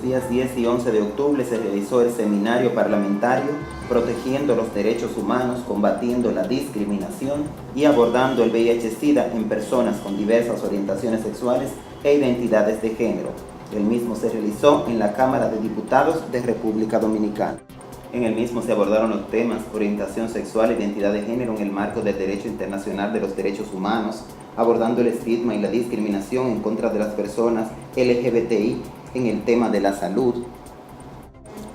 días 10 y 11 de octubre se realizó el seminario parlamentario Protegiendo los Derechos Humanos, Combatiendo la Discriminación y Abordando el VIH-Sida en personas con diversas orientaciones sexuales e identidades de género. El mismo se realizó en la Cámara de Diputados de República Dominicana. En el mismo se abordaron los temas orientación sexual e identidad de género en el marco del Derecho Internacional de los Derechos Humanos, abordando el estigma y la discriminación en contra de las personas LGBTI en el tema de la salud.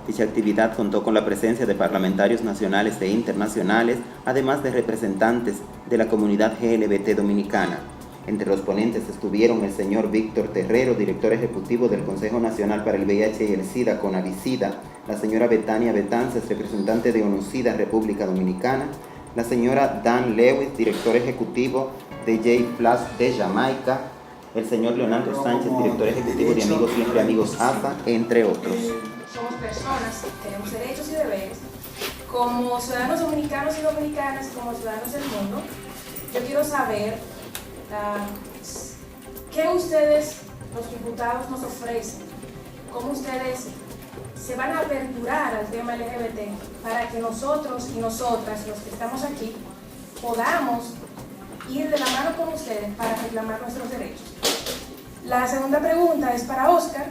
Dicha actividad contó con la presencia de parlamentarios nacionales e internacionales, además de representantes de la comunidad LGBT dominicana. Entre los ponentes estuvieron el señor Víctor Terrero, director ejecutivo del Consejo Nacional para el VIH y el SIDA, CONAVISIDA, la señora Betania Betances, representante de ONUSIDA, República Dominicana, la señora Dan Lewis, director ejecutivo de J-Plus de Jamaica, el señor Leonardo Sánchez, director ejecutivo de Amigos Siempre Amigos ASA, entre otros. Somos personas, tenemos derechos y deberes, como ciudadanos dominicanos y dominicanas, como ciudadanos del mundo. Yo quiero saber qué ustedes, los diputados, nos ofrecen, cómo ustedes se van a aperturar al tema LGBT para que nosotros y nosotras, los que estamos aquí, podamos ir de la mano con ustedes para reclamar nuestros derechos. La segunda pregunta es para Oscar.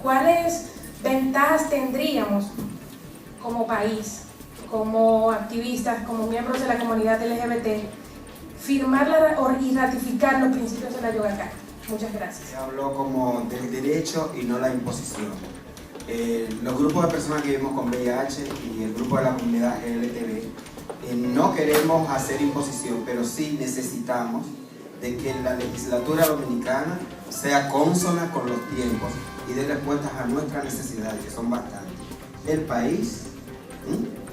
¿Cuáles ventajas tendríamos como país, como activistas, como miembros de la comunidad LGBT, firmar y ratificar los principios de la Yoga Carta? Muchas gracias. Se habló como del derecho y no la imposición. Los grupos de personas que vivimos con VIH y el grupo de la comunidad LGTB no queremos hacer imposición, pero sí necesitamos de que la legislatura dominicana sea consona con los tiempos y dé respuestas a nuestras necesidades, que son bastantes. El país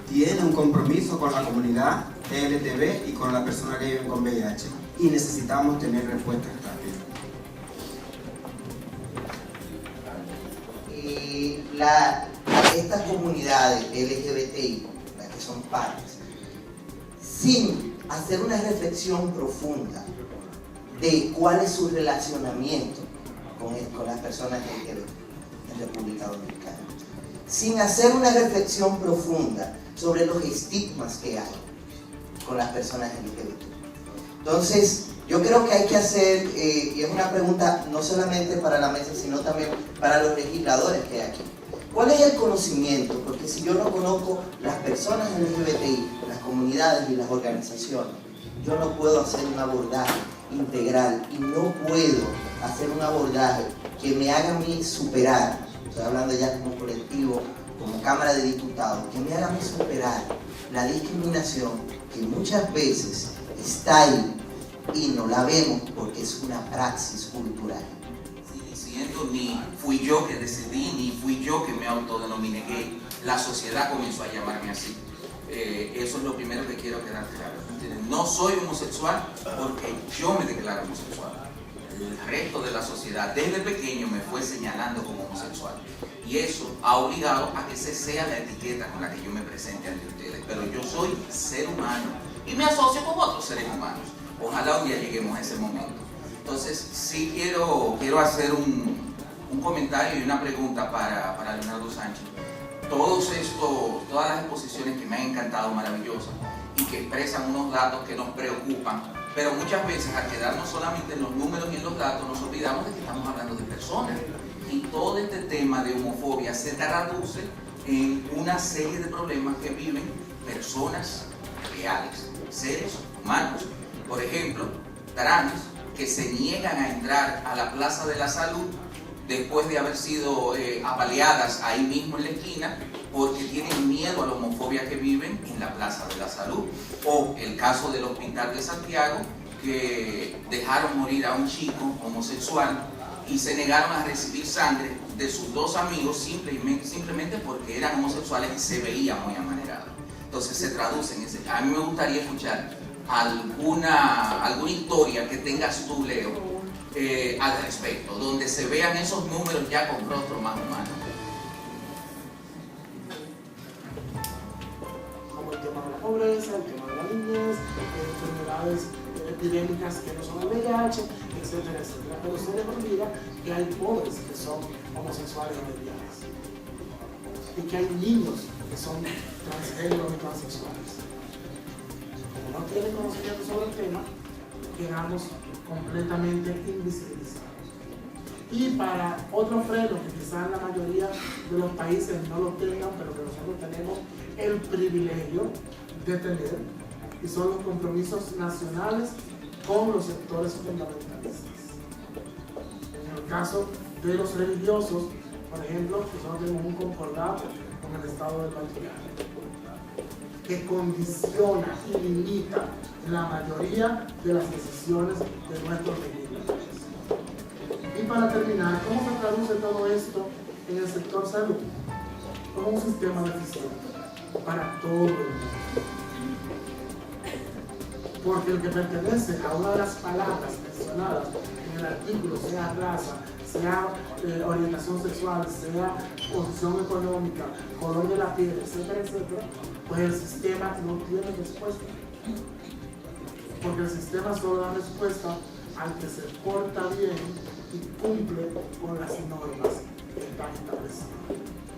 tiene un compromiso con la comunidad LGTB y con las personas que viven con VIH y necesitamos tener respuestas rápidas. Estas comunidades LGBTI, las que son partes, sin hacer una reflexión profunda de cuál es su relacionamiento con las personas LGBT en República Dominicana, sin hacer una reflexión profunda sobre los estigmas que hay con las personas LGBT. Entonces, yo creo que hay que hacer, y es una pregunta no solamente para la mesa, sino también para los legisladores que hay aquí. ¿Cuál es el conocimiento? Porque si yo no conozco las personas LGBTI, las comunidades y las organizaciones, yo no puedo hacer un abordaje integral y no puedo hacer un abordaje que me haga a mí superar, estoy hablando ya como colectivo, como Cámara de Diputados, que me haga a mí superar la discriminación que muchas veces está ahí y no la vemos porque es una praxis cultural. Ni fui yo que decidí, ni fui yo que me autodenominé gay. La sociedad comenzó a llamarme así. Eso es lo primero que quiero quedar claro. No soy homosexual porque yo me declaro homosexual. El resto de la sociedad desde pequeño me fue señalando como homosexual. Y eso ha obligado a que esa sea la etiqueta con la que yo me presente ante ustedes. Pero yo soy ser humano y me asocio con otros seres humanos. Ojalá un día lleguemos a ese momento. Entonces, sí quiero hacer un comentario y una pregunta para Leonardo Sánchez. Todas las exposiciones que me han encantado, maravillosas, y que expresan unos datos que nos preocupan, pero muchas veces al quedarnos solamente en los números y en los datos nos olvidamos de que estamos hablando de personas. Y todo este tema de homofobia se traduce en una serie de problemas que viven personas reales, seres humanos. Por ejemplo, trans, que se niegan a entrar a la Plaza de la Salud después de haber sido apaleadas ahí mismo en la esquina porque tienen miedo a la homofobia que viven en la Plaza de la Salud. O el caso del Hospital de Santiago, que dejaron morir a un chico homosexual y se negaron a recibir sangre de sus dos amigos simplemente porque eran homosexuales y se veían muy amanerados. Entonces se traduce en ese. A mí me gustaría escuchar alguna historia que tengas tú, Leo, al respecto, donde se vean esos números ya con rostro más humano. Como el tema de la pobreza, el tema de las niñez, enfermedades epidémicas que no son el VIH, etcétera, etcétera. Pero se les olvida que hay pobres que son homosexuales o lesbianas y que hay niños que son transgéneros y transexuales. Como no tienen conocimiento sobre el tema, quedamos completamente invisibilizados. Y para otro freno que quizás la mayoría de los países no lo tengan, pero que nosotros tenemos el privilegio de tener, y son los compromisos nacionales con los sectores fundamentalistas. En el caso de los religiosos, por ejemplo, nosotros tenemos un concordado con el Estado del Vaticano, que condiciona y limita la mayoría de las decisiones de nuestros legisladores. Y para terminar, ¿cómo se traduce todo esto en el sector salud? Como un sistema deficiente para todo el mundo. Porque el que pertenece a una de las palabras mencionadas en el artículo, sea raza, sea orientación sexual, sea posición económica, color de la piel, etcétera, etcétera, pues el sistema no tiene respuesta. Porque el sistema solo da respuesta al que se porta bien y cumple con las normas que están establecidas.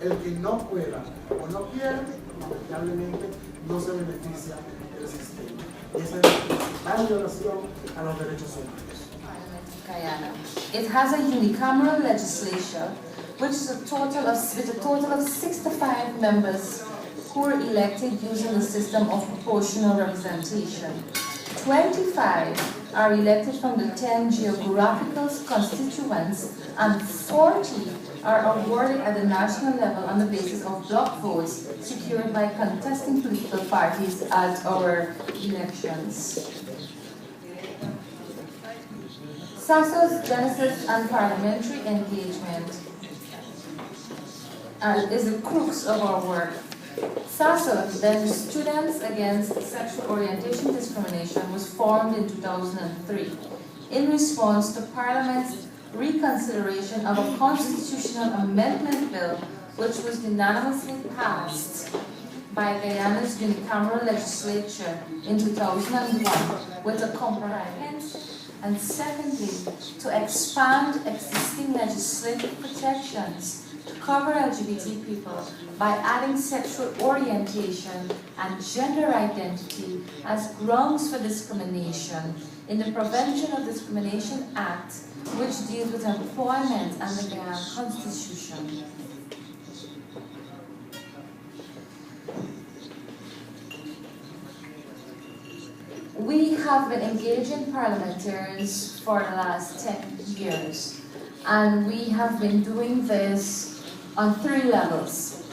El que no pueda o no quiere, lamentablemente no se beneficia del sistema. Esa es la principal violación a los derechos humanos. Guyana. It has a unicameral legislature with a total of 65 members who are elected using the system of proportional representation. 25 are elected from the 10 geographical constituents and 40 are awarded at the national level on the basis of block votes secured by contesting political parties at our elections. SASO's genesis and parliamentary engagement is the crux of our work. SASO, the Students Against Sexual Orientation Discrimination, was formed in 2003 in response to Parliament's reconsideration of a constitutional amendment bill which was unanimously passed by Guyana's unicameral legislature in 2001 with a comprehensive, and secondly, to expand existing legislative protections to cover LGBT people by adding sexual orientation and gender identity as grounds for discrimination in the Prevention of Discrimination Act, which deals with employment and the Guyana Constitution. We have been engaging parliamentarians for the last 10 years, and we have been doing this on 3 levels.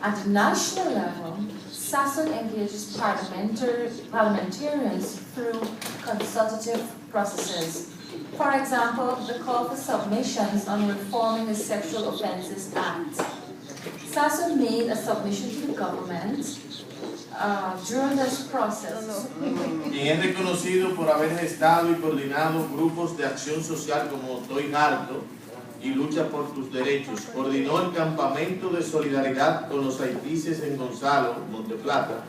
At the national level, SASO engages parliamentarians through consultative processes. For example, the call for submissions on reforming the Sexual Offences Act. SASO made a submission to the government during this process. Quien es reconocido por haber gestado y coordinado grupos de acción social como Estoy Harto y Lucha por tus Derechos, coordinó el campamento de solidaridad con los haitises en Gonzalo, Monteplata,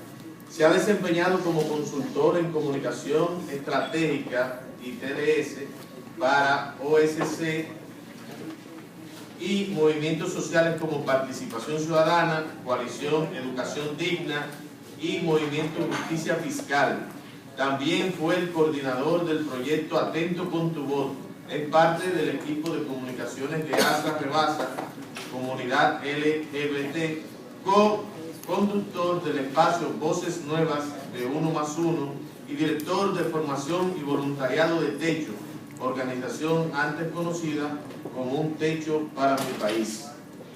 se ha desempeñado como consultor en comunicación estratégica y TDS para OSC y movimientos sociales como Participación Ciudadana, Coalición Educación Digna y Movimiento Justicia Fiscal. También fue el coordinador del proyecto Atento con tu voz. Es parte del equipo de comunicaciones de ASA Rebasa, Comunidad LGBT, co-conductor del espacio Voces Nuevas de 1+1 y director de formación y voluntariado de Techo, organización antes conocida como Un Techo para mi País.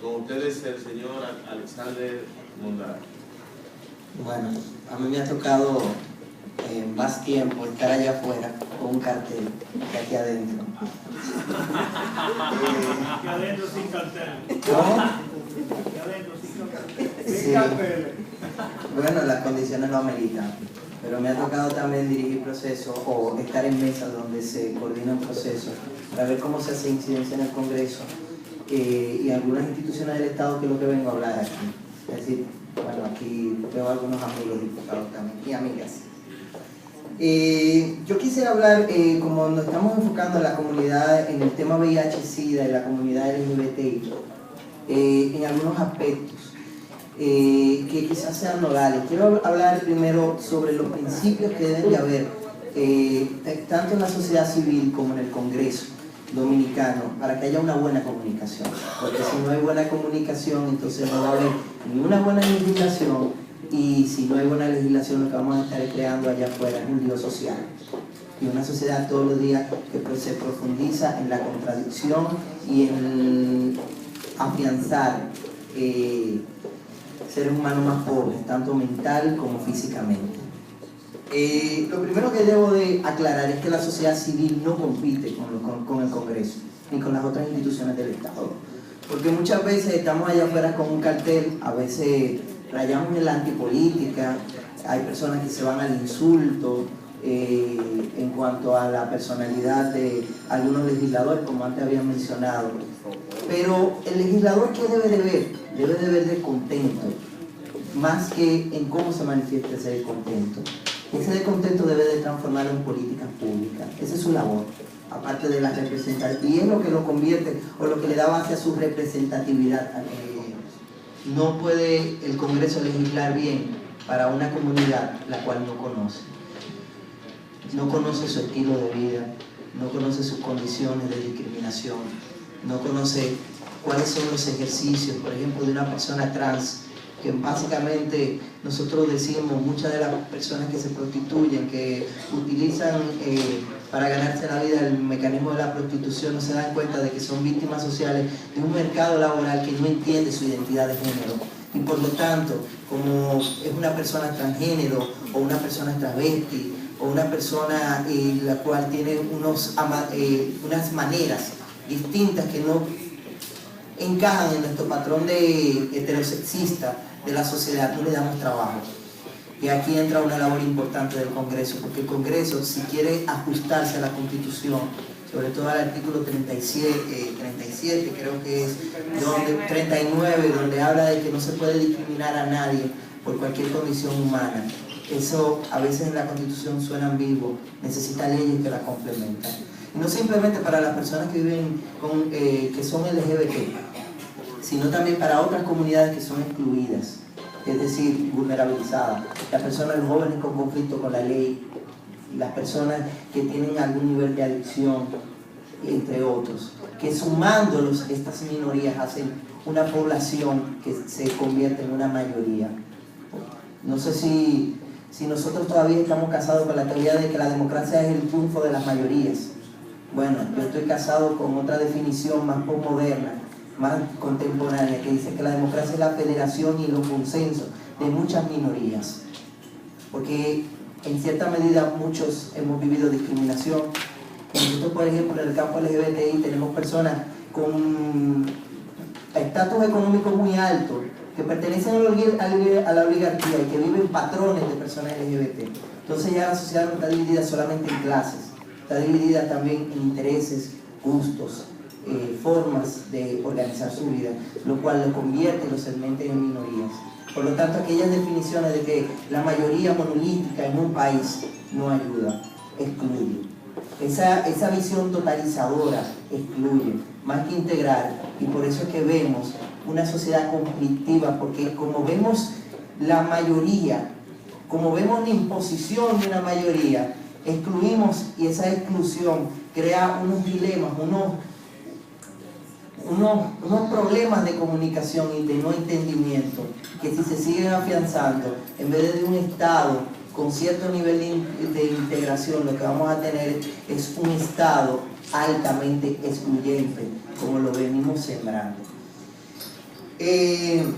Con ustedes el señor Alexander Mondaray. Bueno, a mí me ha tocado más tiempo estar allá afuera con un cartel que aquí adentro. Aquí adentro sin cartel. ¿Cómo? Aquí adentro sin cartel. Sí. Bueno, las condiciones lo ameritan. Pero me ha tocado también dirigir procesos o estar en mesas donde se coordinan procesos para ver cómo se hace incidencia en el Congreso y algunas instituciones del Estado, que es lo que vengo a hablar aquí. Es decir, bueno, aquí veo algunos amigos diputados también y amigas. Yo quisiera hablar, como nos estamos enfocando en la comunidad, en el tema VIH-Sida y la comunidad LGBTI, en algunos aspectos que quizás sean nodales. Quiero hablar primero sobre los principios que deben de haber, tanto en la sociedad civil como en el Congreso dominicano, para que haya una buena comunicación. Porque si no hay buena comunicación, entonces no va a haber ni una buena legislación, y si no hay buena legislación, lo que vamos a estar creando allá afuera es un lío social. Y una sociedad todos los días que se profundiza en la contradicción y en afianzar seres humanos más pobres, tanto mental como físicamente. Lo primero que debo de aclarar es que la sociedad civil no compite con el Congreso ni con las otras instituciones del Estado, porque muchas veces estamos allá afuera con un cartel, a veces rayamos en la antipolítica, hay personas que se van al insulto en cuanto a la personalidad de algunos legisladores, como antes había mencionado. Pero el legislador, ¿qué debe de ver? Debe de ver descontento, más que en cómo se manifiesta ese descontento. Ese descontento debe de transformarlo en políticas públicas. Esa es su labor, aparte de la representatividad, y es lo que lo convierte o lo que le da base a su representatividad. No puede el Congreso legislar bien para una comunidad la cual no conoce. No conoce su estilo de vida, no conoce sus condiciones de discriminación, no conoce cuáles son los ejercicios, por ejemplo, de una persona trans, que básicamente nosotros decimos, muchas de las personas que se prostituyen, que utilizan para ganarse la vida el mecanismo de la prostitución, no se dan cuenta de que son víctimas sociales de un mercado laboral que no entiende su identidad de género. Y por lo tanto, como es una persona transgénero o una persona travesti o una persona la cual tiene unas maneras distintas que no encajan en nuestro patrón de heterosexista de la sociedad, no le damos trabajo. Y aquí entra una labor importante del Congreso, porque el Congreso, si quiere ajustarse a la Constitución, sobre todo al artículo 37 creo que es, 39, donde habla de que no se puede discriminar a nadie por cualquier condición humana. Eso a veces en la Constitución suena ambiguo, necesita leyes que la complementan. Y no simplemente para las personas que viven que son LGBT, sino también para otras comunidades que son excluidas, es decir, vulnerabilizadas. Las personas, los jóvenes con conflicto con la ley, las personas que tienen algún nivel de adicción, entre otros, que sumándolos estas minorías hacen una población que se convierte en una mayoría. No sé si nosotros todavía estamos casados con la teoría de que la democracia es el triunfo de las mayorías. Bueno, yo estoy casado con otra definición más postmoderna, más contemporánea, que dice que la democracia es la federación y los consensos de muchas minorías. Porque en cierta medida muchos hemos vivido discriminación. Nosotros, por ejemplo, en el campo LGBTI tenemos personas con estatus económico muy alto, que pertenecen a la oligarquía y que viven patrones de personas LGBT. Entonces ya la sociedad no está dividida solamente en clases, está dividida también en intereses, gustos, formas de organizar su vida, lo cual lo convierte y lo segmenta en minorías. Por lo tanto, aquellas definiciones de que la mayoría monolítica en un país no ayuda, excluye. Esa visión totalizadora excluye, más que integrar, y por eso es que vemos una sociedad conflictiva, porque como vemos la mayoría, como vemos la imposición de una mayoría, excluimos, y esa exclusión crea unos dilemas, unos problemas de comunicación y de no entendimiento, que si se siguen afianzando, en vez de un Estado con cierto nivel de integración, lo que vamos a tener es un Estado altamente excluyente, como lo venimos sembrando. El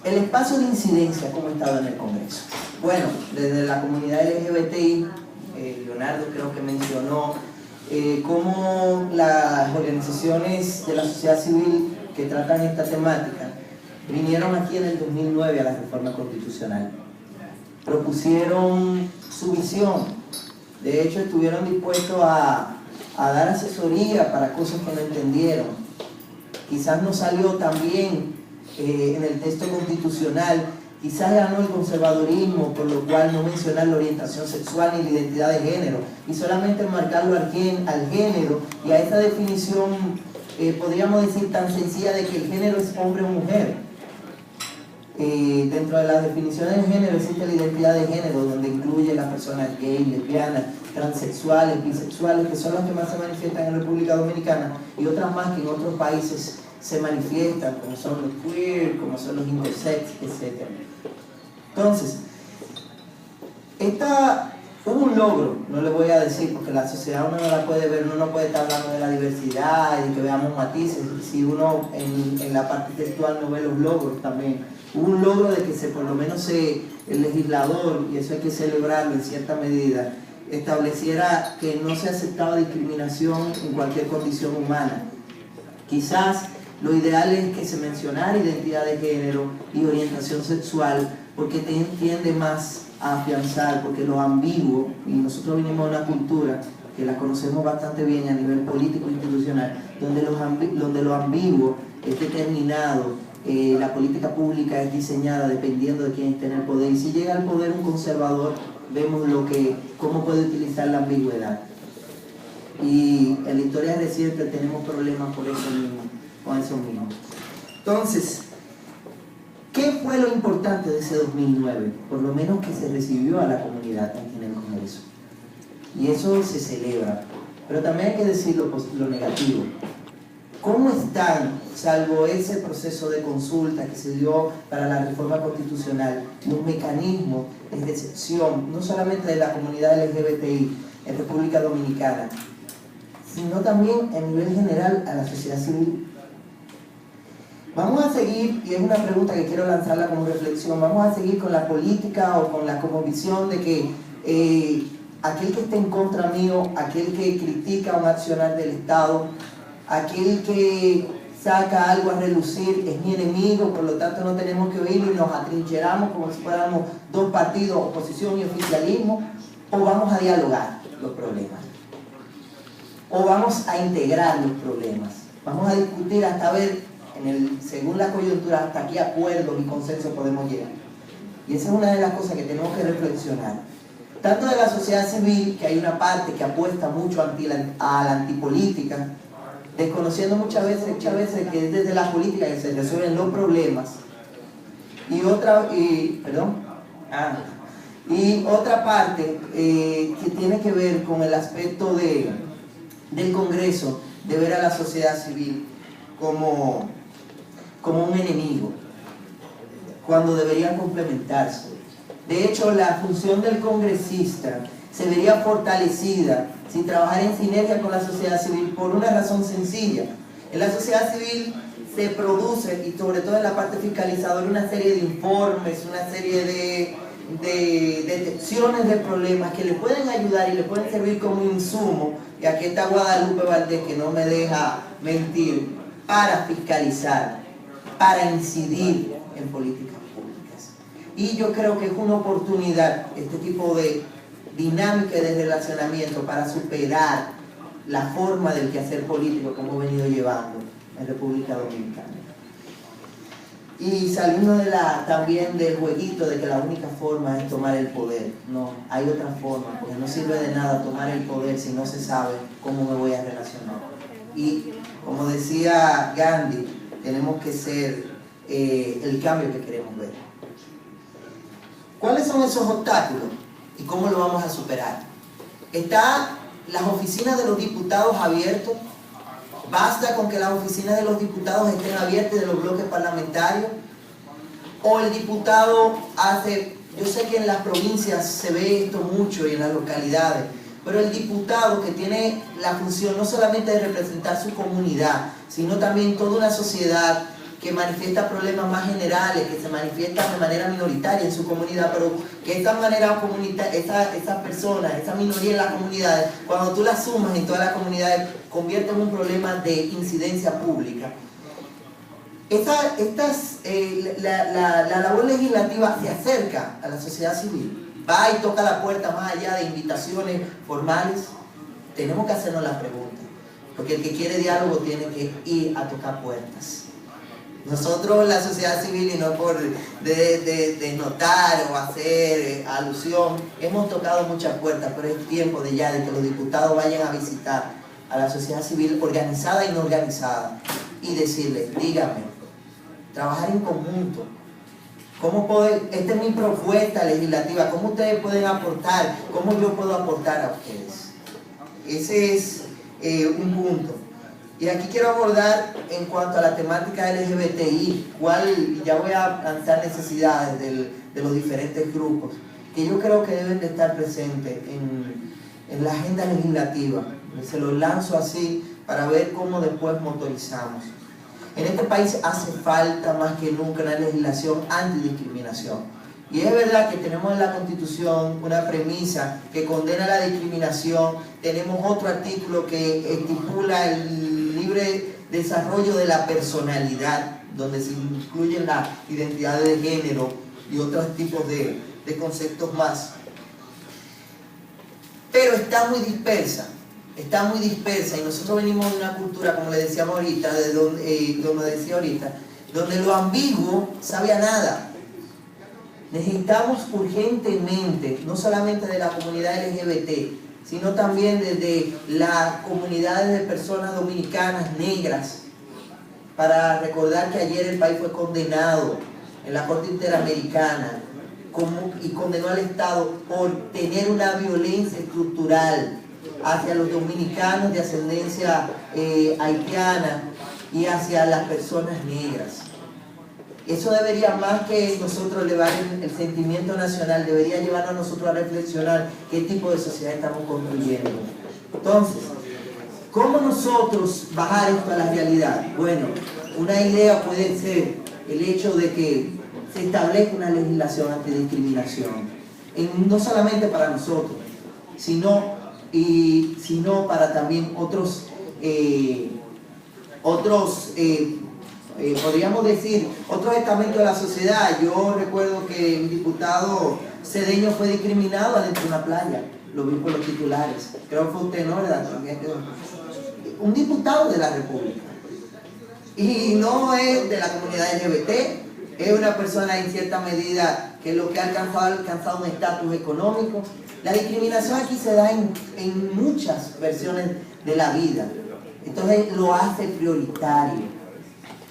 espacio de incidencia, ¿cómo ha estado en el Congreso? Bueno, desde la comunidad LGBTI, Leonardo creo que mencionó cómo las organizaciones de la sociedad civil que tratan esta temática vinieron aquí en el 2009 a la reforma constitucional. Propusieron su visión, de hecho estuvieron dispuestos a dar asesoría para cosas que no entendieron. Quizás no salió tan bien en el texto constitucional Quizás ganó el conservadurismo, por lo cual no mencionar la orientación sexual ni la identidad de género, y solamente marcarlo al género y a esa definición, podríamos decir, tan sencilla de que el género es hombre o mujer. Dentro de las definiciones de género existe la identidad de género, donde incluye las personas gay, lesbianas, transexuales, bisexuales, que son las que más se manifiestan en República Dominicana, y otras más que en otros países se manifiestan, como son los queer, como son los intersex, etc. Entonces, hubo un logro, no le voy a decir, porque la sociedad uno no la puede ver, uno no puede estar hablando de la diversidad y que veamos matices, si uno en la parte textual no ve los logros también. Hubo un logro de que por lo menos el legislador, y eso hay que celebrarlo en cierta medida, estableciera que no se aceptaba discriminación en cualquier condición humana. Quizás lo ideal es que se mencionara identidad de género y orientación sexual, porque tiende más a afianzar, porque lo ambiguo, y nosotros venimos de una cultura que la conocemos bastante bien a nivel político e institucional, donde lo ambiguo es determinado, la política pública es diseñada dependiendo de quién esté en el poder, y si llega al poder un conservador, vemos cómo puede utilizar la ambigüedad. Y en la historia reciente tenemos problemas por eso mismo, con eso mismo. Entonces, ¿qué fue lo importante de ese 2009? Por lo menos que se recibió a la comunidad en el Congreso. Y eso se celebra. Pero también hay que decir lo negativo. ¿Cómo están, salvo ese proceso de consulta que se dio para la reforma constitucional, los mecanismos de recepción, no solamente de la comunidad LGBTI en República Dominicana, sino también a nivel general a la sociedad civil? Vamos a seguir, y es una pregunta que quiero lanzarla como reflexión, vamos a seguir con la política o con la cosmovisión de que aquel que esté en contra mío, aquel que critica un accionar del Estado, aquel que saca algo a relucir es mi enemigo, por lo tanto no tenemos que oírlo y nos atrincheramos como si fuéramos dos partidos, oposición y oficialismo, o vamos a dialogar los problemas, o vamos a integrar los problemas, vamos a discutir hasta ver, según la coyuntura, hasta qué acuerdos y consensos podemos llegar. Y esa es una de las cosas que tenemos que reflexionar. Tanto de la sociedad civil, que hay una parte que apuesta mucho a la antipolítica, desconociendo muchas veces que es desde la política que se resuelven los problemas, y otra parte que tiene que ver con el aspecto del Congreso, de ver a la sociedad civil como un enemigo, cuando deberían complementarse. De hecho, la función del congresista se vería fortalecida sin trabajar en sinergia con la sociedad civil, por una razón sencilla. En la sociedad civil se produce, y sobre todo en la parte fiscalizadora, una serie de informes, una serie de detecciones de problemas que le pueden ayudar y le pueden servir como insumo, y aquí está Guadalupe Valdés, que no me deja mentir, para fiscalizar, para incidir en políticas públicas. Y yo creo que es una oportunidad, este tipo de dinámica y de relacionamiento, para superar la forma del quehacer político que hemos venido llevando en República Dominicana. Y saliendo también del jueguito de que la única forma es tomar el poder. No, hay otra forma, porque no sirve de nada tomar el poder si no se sabe cómo me voy a relacionar. Y como decía Gandhi, tenemos que ser el cambio que queremos ver. ¿Cuáles son esos obstáculos y cómo lo vamos a superar? ¿Están las oficinas de los diputados abiertas? ¿Basta con que las oficinas de los diputados estén abiertas de los bloques parlamentarios? ¿O el diputado yo sé que en las provincias se ve esto mucho y en las localidades, pero el diputado que tiene la función no solamente de representar su comunidad, sino también toda una sociedad que manifiesta problemas más generales, que se manifiestan de manera minoritaria en su comunidad, pero que esa manera esas personas, esa minoría en las comunidades, cuando tú las sumas en todas las comunidades, convierte en un problema de incidencia pública. La labor legislativa se acerca a la sociedad civil, va y toca la puerta más allá de invitaciones formales. Tenemos que hacernos la pregunta, porque el que quiere diálogo tiene que ir a tocar puertas. Nosotros, la sociedad civil, y no por desnotar o hacer alusión, hemos tocado muchas puertas, pero es tiempo de ya de que los diputados vayan a visitar a la sociedad civil organizada y no organizada y decirle, dígame, trabajar en conjunto. ¿Cómo esta es mi propuesta legislativa, ¿cómo ustedes pueden aportar? ¿Cómo yo puedo aportar a ustedes? Ese es un punto. Y aquí quiero abordar en cuanto a la temática LGBTI, ya voy a lanzar necesidades de los diferentes grupos, que yo creo que deben de estar presentes en la agenda legislativa. Se los lanzo así para ver cómo después motorizamos. En este país hace falta más que nunca una legislación antidiscriminación. Y es verdad que tenemos en la Constitución una premisa que condena la discriminación, tenemos otro artículo que estipula el libre desarrollo de la personalidad, donde se incluyen las identidades de género y otros tipos de conceptos más. Pero está muy dispersa y nosotros venimos de una cultura, como le decíamos ahorita, donde lo ambiguo sabe a nada. Necesitamos urgentemente, no solamente de la comunidad LGBT, sino también desde las comunidades de personas dominicanas negras, para recordar que ayer el país fue condenado en la Corte Interamericana y condenó al Estado por tener una violencia estructural hacia los dominicanos de ascendencia haitiana y hacia las personas negras. Eso debería, más que nosotros elevar el sentimiento nacional, debería llevarnos a nosotros a reflexionar qué tipo de sociedad estamos construyendo. Entonces, ¿cómo nosotros bajar esto a la realidad? Bueno, una idea puede ser el hecho de que se establezca una legislación antidiscriminación, no solamente para nosotros, sino para también podríamos decir, otros estamentos de la sociedad. Yo recuerdo que el diputado Cedeño fue discriminado adentro de una playa, lo vi por los titulares, creo que fue usted, ¿no? Un diputado de la República, y no es de la comunidad LGBT, es una persona en cierta medida que lo que ha alcanzado un estatus económico. La discriminación aquí se da en muchas versiones de la vida, entonces lo hace prioritario,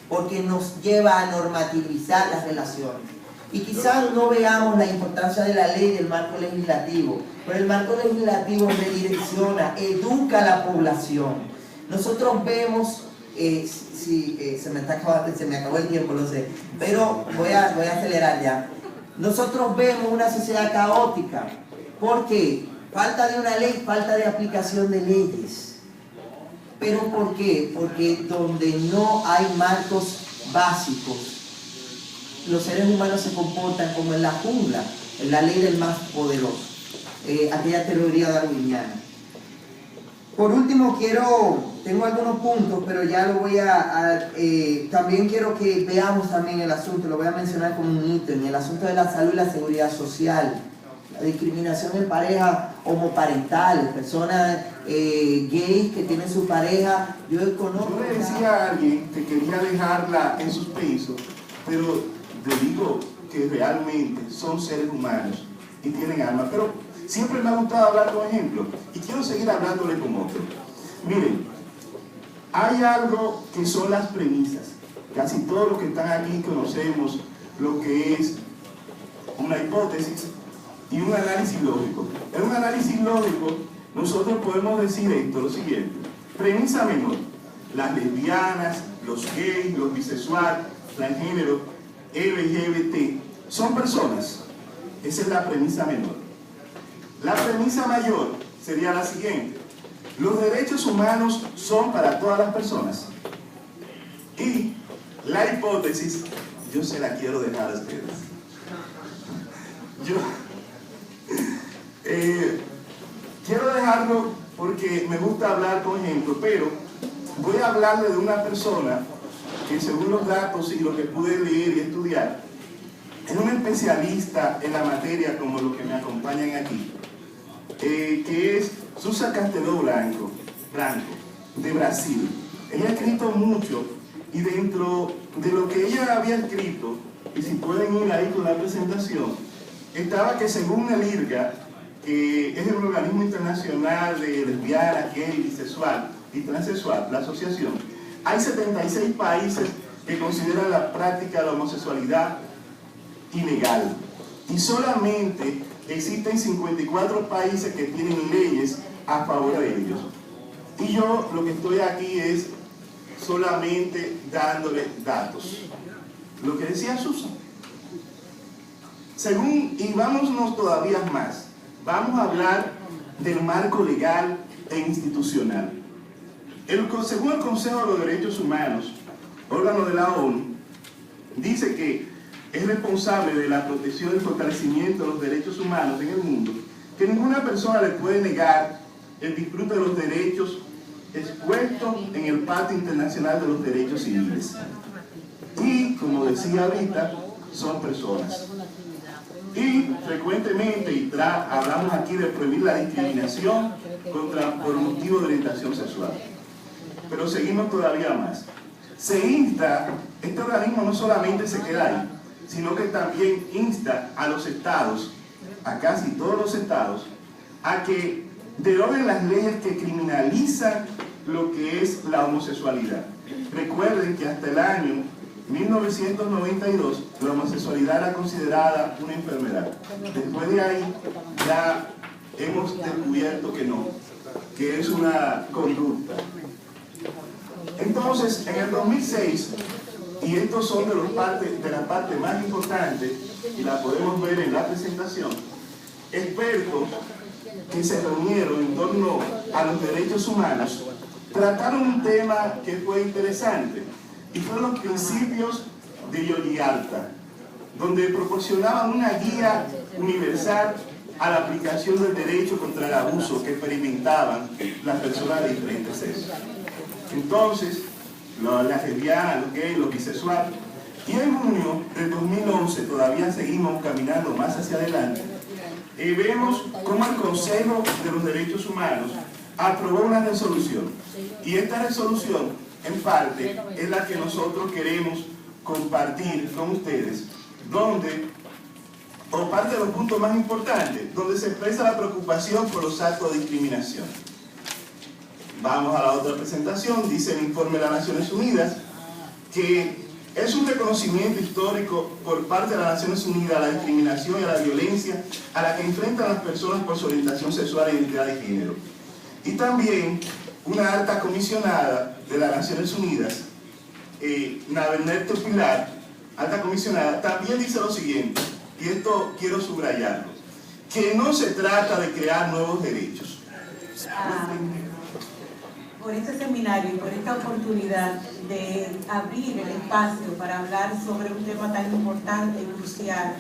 porque nos lleva a normativizar las relaciones. Y quizás no veamos la importancia de la ley del marco legislativo, pero el marco legislativo redirecciona, educa a la población. Nosotros vemos, se me acabó el tiempo, lo sé, pero voy a acelerar ya. Nosotros vemos una sociedad caótica, porque falta de una ley, falta de aplicación de leyes. ¿Pero por qué? Porque donde no hay marcos básicos, los seres humanos se comportan como en la jungla, en la ley del más poderoso, aquella teoría darwiniana. Por último, tengo algunos puntos, pero ya lo voy también quiero que veamos también el asunto, lo voy a mencionar como un ítem, el asunto de la salud y la seguridad social. La discriminación en pareja homoparentales, personas gays que tienen su pareja. Yo le decía a alguien que quería dejarla en suspenso, pero le digo que realmente son seres humanos y tienen alma. Pero siempre me ha gustado hablar con ejemplos y quiero seguir hablándole con otro. Miren, hay algo que son las premisas. Casi todos los que están aquí conocemos lo que es una hipótesis y un análisis lógico. En un análisis lógico nosotros podemos decir lo siguiente: premisa menor, las lesbianas, los gays, los bisexuales, transgénero, LGBT son personas. Esa es la premisa menor. La premisa mayor sería la siguiente: los derechos humanos son para todas las personas. Y la hipótesis, yo se la quiero dejar a ustedes. Quiero dejarlo porque me gusta hablar con ejemplos, pero voy a hablarle de una persona que, según los datos y lo que pude leer y estudiar, es un especialista en la materia, como los que me acompañan aquí, que es Susa Casteló Branco, de Brasil. Ella ha escrito mucho Y dentro de lo que ella había escrito, y si pueden ir ahí con la presentación, estaba que según el IRGA, que es el organismo internacional de lesbianas, gay, bisexual y transexual, la asociación, hay 76 países que consideran la práctica de la homosexualidad ilegal. Y solamente existen 54 países que tienen leyes a favor de ellos. Y yo lo que estoy aquí es solamente dándole datos. Lo que decía Susan. Según, y vámonos todavía más, vamos a hablar del marco legal e institucional. Según el Consejo de los Derechos Humanos, órgano de la ONU, dice que es responsable de la protección y fortalecimiento de los derechos humanos en el mundo, que ninguna persona le puede negar el disfrute de los derechos expuestos en el Pacto Internacional de los Derechos Civiles. Y, como decía ahorita, son personas. Y frecuentemente hablamos aquí de prohibir la discriminación por motivo de orientación sexual. Pero seguimos todavía más. Se insta, este organismo no solamente se queda ahí, sino que también insta a los estados, a casi todos los estados, a que deroguen las leyes que criminalizan lo que es la homosexualidad. Recuerden que hasta el año 1992 la homosexualidad era considerada una enfermedad. Después de ahí ya hemos descubierto que no, que es una conducta. Entonces, en el 2006, y estos son de la parte más importante, y la podemos ver en la presentación, expertos que se reunieron en torno a los derechos humanos, trataron un tema que fue interesante, y fueron los principios de Yogyakarta, donde proporcionaban una guía universal a la aplicación del derecho contra el abuso que experimentaban las personas de diferentes sexos. Entonces, las lesbianas, los gays, los bisexuales, y en junio de 2011 todavía seguimos caminando más hacia adelante, vemos cómo el Consejo de los Derechos Humanos aprobó una resolución, y esta resolución en parte es la que nosotros queremos compartir con ustedes, donde, o parte de los puntos más importantes, donde se expresa la preocupación por los actos de discriminación. Vamos a la otra presentación. Dice el informe de las Naciones Unidas que es un reconocimiento histórico por parte de las Naciones Unidas a la discriminación y a la violencia a la que enfrentan las personas por su orientación sexual e identidad de género. Y también una alta comisionada de las Naciones Unidas, Nabernet Pilar, alta comisionada, también dice lo siguiente, y esto quiero subrayarlo, que no se trata de crear nuevos derechos. Por este seminario y por esta oportunidad de abrir el espacio para hablar sobre un tema tan importante y crucial,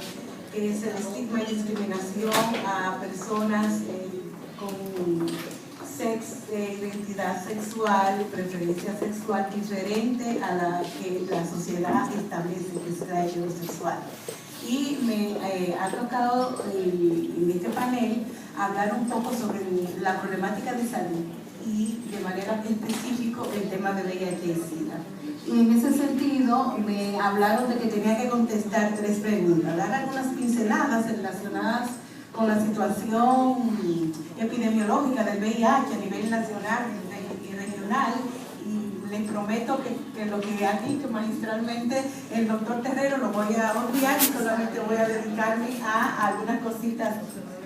que es el estigma y discriminación a personas con identidad sexual, preferencia sexual diferente a la que la sociedad establece, que es la heterosexual. Y me ha tocado en este panel hablar un poco sobre la problemática de salud y de manera específica el tema de VIH y SIDA. Y en ese sentido me hablaron de que tenía que contestar 3 preguntas, dar algunas pinceladas relacionadas con la situación epidemiológica del VIH a nivel nacional y regional, y les prometo que lo que ha dicho magistralmente el doctor Terrero lo voy a obviar y solamente voy a dedicarme a algunas cositas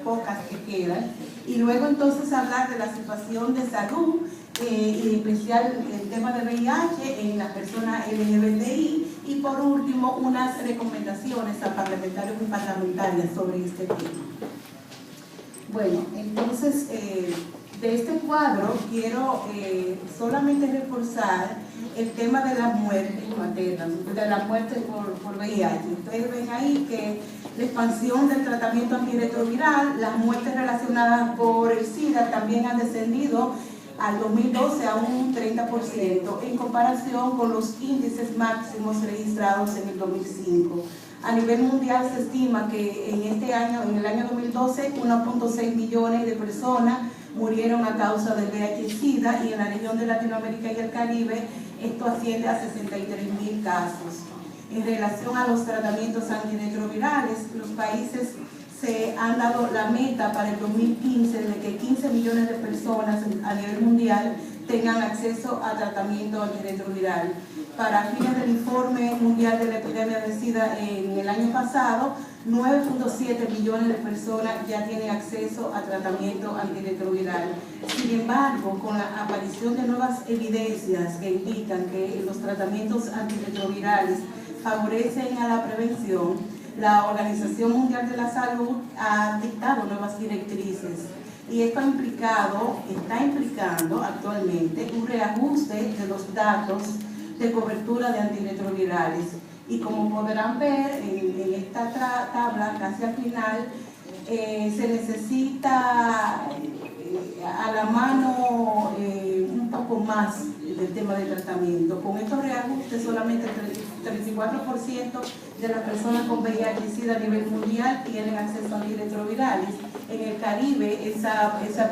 pocas que quedan, y luego entonces hablar de la situación de salud y en especial el tema de VIH en las personas LGBTI, y por último unas recomendaciones a parlamentarios y parlamentarias sobre este tema. Bueno, entonces de este cuadro quiero solamente reforzar el tema de las muertes maternas, de la muerte por VIH. Ustedes ven ahí que la expansión del tratamiento antirretroviral, las muertes relacionadas por el SIDA también han descendido al 2012 a un 30% en comparación con los índices máximos registrados en el 2005. A nivel mundial se estima que en este año, en el año 2012, 1.6 millones de personas murieron a causa del VIH y SIDA, y en la región de Latinoamérica y el Caribe Esto asciende a 63.000 casos. En relación a los tratamientos antirretrovirales, los países se han dado la meta para el 2015 de que 15 millones de personas a nivel mundial tengan acceso a tratamiento antirretroviral. Para fines del informe mundial de la epidemia de SIDA en el año pasado, 9.7 millones de personas ya tienen acceso a tratamiento antirretroviral. Sin embargo, con la aparición de nuevas evidencias que indican que los tratamientos antirretrovirales favorecen a la prevención, la Organización Mundial de la Salud ha dictado nuevas directrices y esto está implicando actualmente un reajuste de los datos de cobertura de antirretrovirales. Y como podrán ver en esta tabla, casi al final, se necesita a la mano un poco más del tema de tratamiento. Con estos reajustes, solamente el 34% de las personas con VIH y SIDA a nivel mundial tienen acceso a antirretrovirales. En el Caribe, ese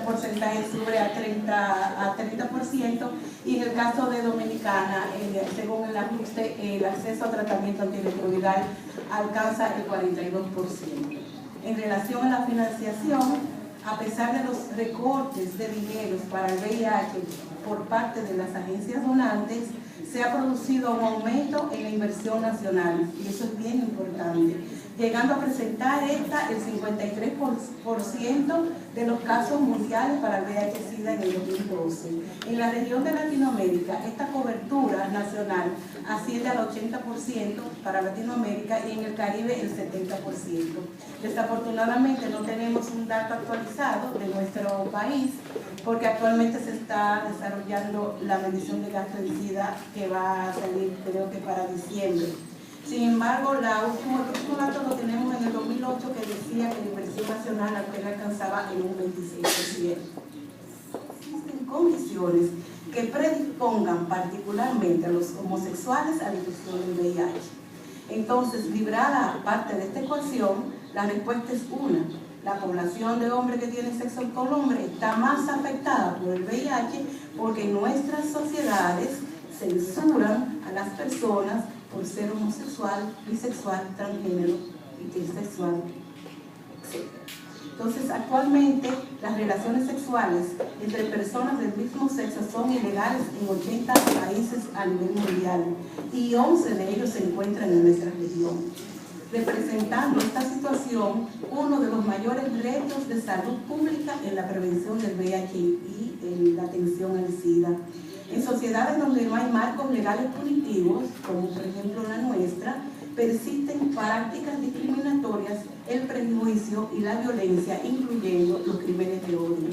porcentaje sube a 30%, y en el caso de Dominicana, según el ajuste, el acceso a tratamiento antirretroviral alcanza el 42%. En relación a la financiación, a pesar de los recortes de dineros para el VIH por parte de las agencias donantes, se ha producido un aumento en la inversión nacional, y eso es bien importante, llegando a presentar el 53% de los casos mundiales para el VIH-Sida en el 2012. En la región de Latinoamérica, esta cobertura nacional asciende al 80% para Latinoamérica, y en el Caribe el 70%. Desafortunadamente no tenemos un dato actualizado de nuestro país, porque actualmente se está desarrollando la medición de gasto de SIDA, que va a salir, creo que para diciembre. Sin embargo, el último dato lo tenemos en el 2008, que decía que la inversión nacional apenas alcanzaba en un 26%. Existen condiciones que predispongan particularmente a los homosexuales a la infección del VIH. Entonces, librada parte de esta ecuación, la respuesta es una. La población de hombres que tienen sexo con hombre está más afectada por el VIH, porque nuestras sociedades censuran a las personas por ser homosexual, bisexual, transgénero, intersexual, etc. Entonces, actualmente las relaciones sexuales entre personas del mismo sexo son ilegales en 80 países a nivel mundial, y 11 de ellos se encuentran en nuestra región, representando esta situación uno de los mayores retos de salud pública en la prevención del VIH y en la atención al SIDA. En sociedades donde no hay marcos legales punitivos, como por ejemplo la nuestra, persisten prácticas discriminatorias, el prejuicio y la violencia, incluyendo los crímenes de odio.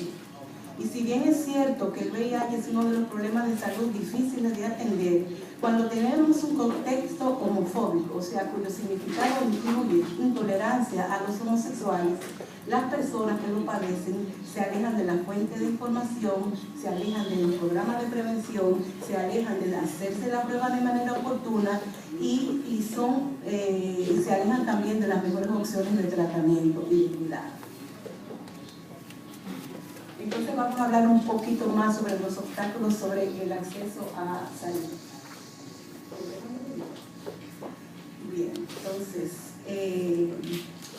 Y si bien es cierto que el VIH es uno de los problemas de salud difíciles de atender, cuando tenemos un contexto homofóbico, o sea, cuyo significado incluye intolerancia a los homosexuales, las personas que lo padecen se alejan de la fuente de información, se alejan de los programas de prevención, se alejan de hacerse la prueba de manera oportuna y se alejan también de las mejores opciones de tratamiento y de cuidado. Entonces vamos a hablar un poquito más sobre los obstáculos sobre el acceso a salud. Bien, entonces,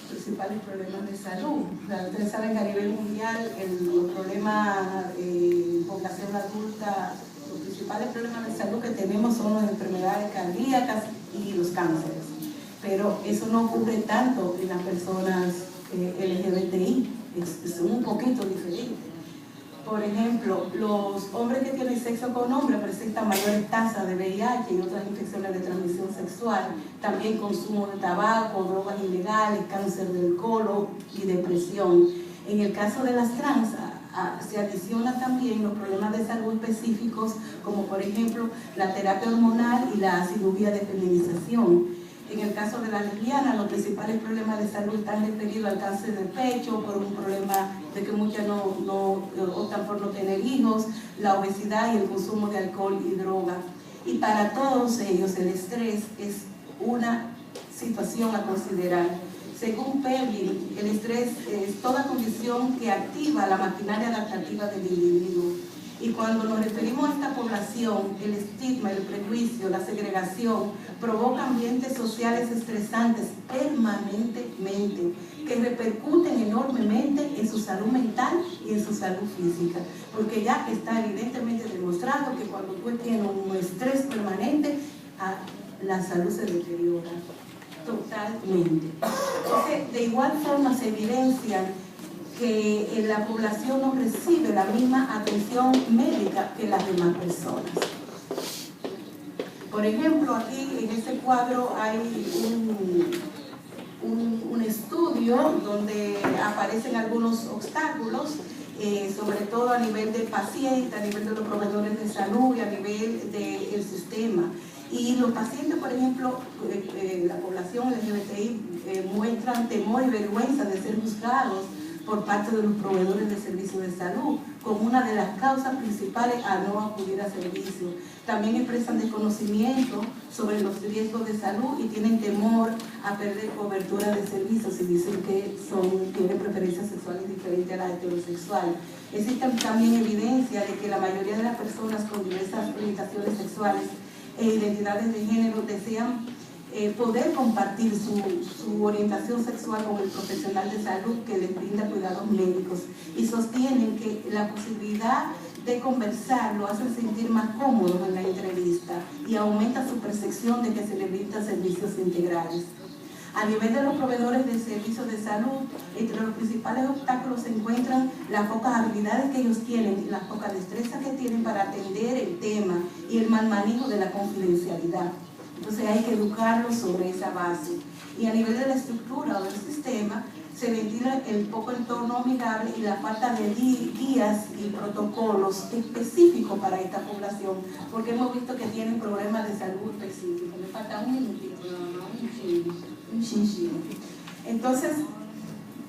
principales problemas de salud. O sea, ustedes saben que a nivel mundial los problemas en población adulta, los principales problemas de salud que tenemos son las enfermedades cardíacas y los cánceres. Pero eso no ocurre tanto en las personas LGBTI, son un poquito diferentes. Por ejemplo, los hombres que tienen sexo con hombres presentan mayores tasas de VIH y otras infecciones de transmisión sexual, también consumo de tabaco, drogas ilegales, cáncer del colon y depresión. En el caso de las trans, se adiciona también los problemas de salud específicos, como por ejemplo la terapia hormonal y la cirugía de feminización. En el caso de las lesbianas, los principales problemas de salud están referidos al cáncer del pecho, por un problema de que muchas no optan por no tener hijos, la obesidad y el consumo de alcohol y droga. Y para todos ellos el estrés es una situación a considerar. Según Perlin, el estrés es toda condición que activa la maquinaria adaptativa del individuo. Y cuando nos referimos a esta población, el estigma, el prejuicio, la segregación provoca ambientes sociales estresantes permanentemente que repercuten enormemente en su salud mental y en su salud física, porque ya está evidentemente demostrado que cuando tú tienes un estrés permanente, la salud se deteriora totalmente. Entonces, de igual forma se evidencian que la población no recibe la misma atención médica que las demás personas. Por ejemplo, aquí en este cuadro hay un estudio donde aparecen algunos obstáculos, sobre todo a nivel del paciente, a nivel de los proveedores de salud y a nivel del sistema. Y los pacientes, por ejemplo, la población LGBTI muestran temor y vergüenza de ser juzgados por parte de los proveedores de servicios de salud, como una de las causas principales a no acudir a servicios. También expresan desconocimiento sobre los riesgos de salud y tienen temor a perder cobertura de servicios y dicen que tienen preferencias sexuales diferentes a las heterosexuales. Existe también evidencia de que la mayoría de las personas con diversas limitaciones sexuales e identidades de género desean poder compartir su orientación sexual con el profesional de salud que les brinda cuidados médicos, y sostienen que la posibilidad de conversar lo hace sentir más cómodos en la entrevista y aumenta su percepción de que se les brindan servicios integrales. A nivel de los proveedores de servicios de salud, entre los principales obstáculos se encuentran las pocas habilidades que ellos tienen y las pocas destrezas que tienen para atender el tema y el mal manejo de la confidencialidad. Entonces hay que educarlos sobre esa base. Y a nivel de la estructura o del sistema, se ventila el poco entorno amigable y la falta de guías y protocolos específicos para esta población, porque hemos visto que tienen problemas de salud específicos. Me falta un minutito, un chinchín. Entonces,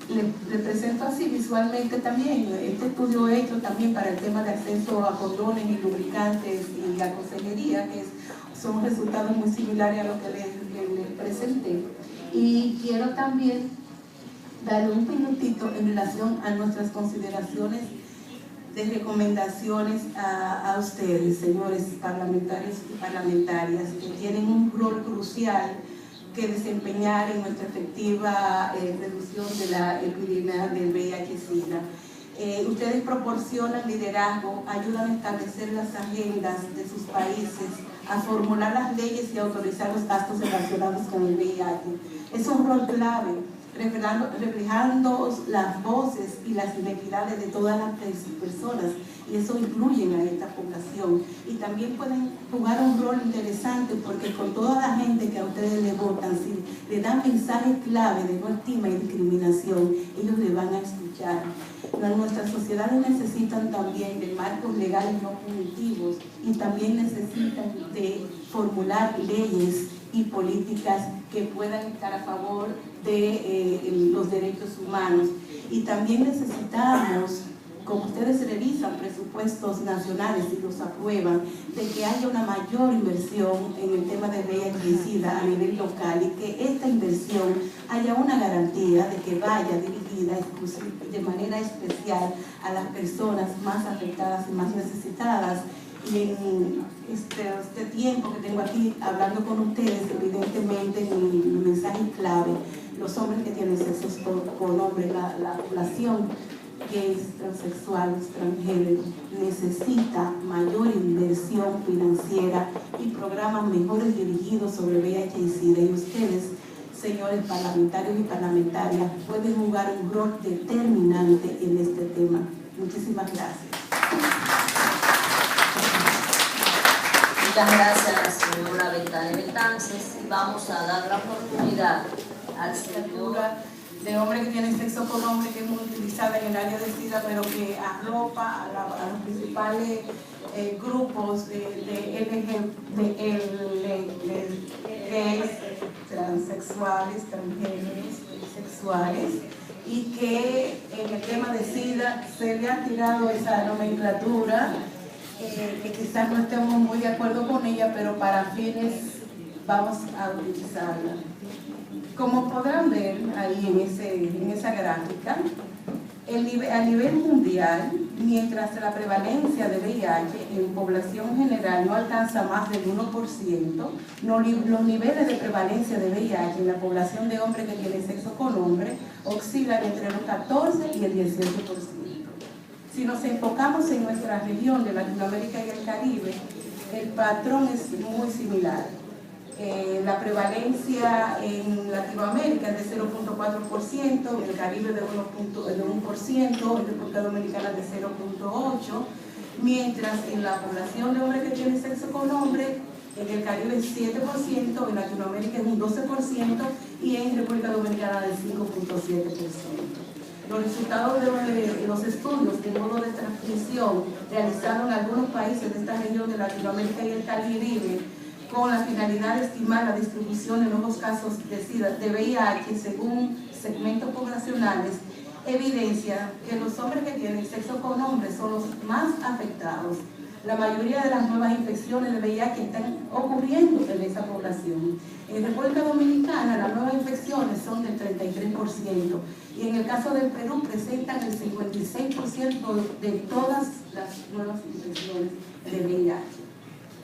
le presento así visualmente también este estudio hecho también para el tema de acceso a condones y lubricantes y la consejería, que son resultados muy similares a lo que les presenté. Y quiero también darle un minutito en relación a nuestras consideraciones de recomendaciones a ustedes, señores parlamentarios y parlamentarias, que tienen un rol crucial que desempeñar en nuestra efectiva reducción de la epidemia del VIH-Sida. Ustedes proporcionan liderazgo, ayudan a establecer las agendas de sus países, a formular las leyes y autorizar los gastos relacionados con el VIH. Es un rol clave, reflejando las voces y las inequidades de todas las personas, y eso incluye a esta población. Y también pueden jugar un rol interesante, porque con toda la gente que a ustedes le votan, si le dan mensajes clave de no estima y discriminación, ellos le van a escuchar. Nuestras sociedades necesitan también de marcos legales no punitivos, y también necesitan de formular leyes y políticas que puedan estar a favor de los derechos humanos. Y también necesitamos, como ustedes revisan presupuestos nacionales y los aprueban, de que haya una mayor inversión en el tema de VIH-Sida a nivel local, y que esta inversión haya una garantía de que vaya dirigida de manera especial a las personas más afectadas y más necesitadas. Y en este tiempo que tengo aquí hablando con ustedes, evidentemente mi mensaje clave: los hombres que tienen sexo por hombres, la población gays, transexuales, transgénero, necesita mayor inversión financiera y programas mejores dirigidos sobre VIH y SIDA. Y ustedes, señores parlamentarios y parlamentarias, pueden jugar un rol determinante en este tema. Muchísimas gracias. Muchas gracias, señora Betances. Y vamos a dar la oportunidad al señor de hombres que tienen sexo con hombres, que es muy utilizada en el área de SIDA, pero que arropa a los principales grupos de gays, transexuales, transgéneros, bisexuales, y que en el tema de SIDA se le ha tirado esa nomenclatura, que quizás no estemos muy de acuerdo con ella, pero para fines vamos a utilizarla. Como podrán ver ahí en esa gráfica, a nivel mundial, mientras la prevalencia de VIH en población general no alcanza más del 1%, los niveles de prevalencia de VIH en la población de hombres que tienen sexo con hombres oscilan entre los 14 y el 18%. Si nos enfocamos en nuestra región de Latinoamérica y el Caribe, el patrón es muy similar. La prevalencia en Latinoamérica es de 0.4%, en el Caribe de 1%, en República Dominicana de 0.8%, mientras en la población de hombres que tienen sexo con hombres, en el Caribe es 7%, en Latinoamérica es un 12% y en República Dominicana de 5.7%. Los resultados de los estudios de modo de transmisión realizados en algunos países de esta región de Latinoamérica y el Caribe con la finalidad de estimar la distribución de nuevos casos de VIH según segmentos poblacionales, evidencia que los hombres que tienen sexo con hombres son los más afectados. La mayoría de las nuevas infecciones de VIH están ocurriendo en esa población. En República Dominicana las nuevas infecciones son del 33% y en el caso del Perú presentan el 56% de todas las nuevas infecciones de VIH.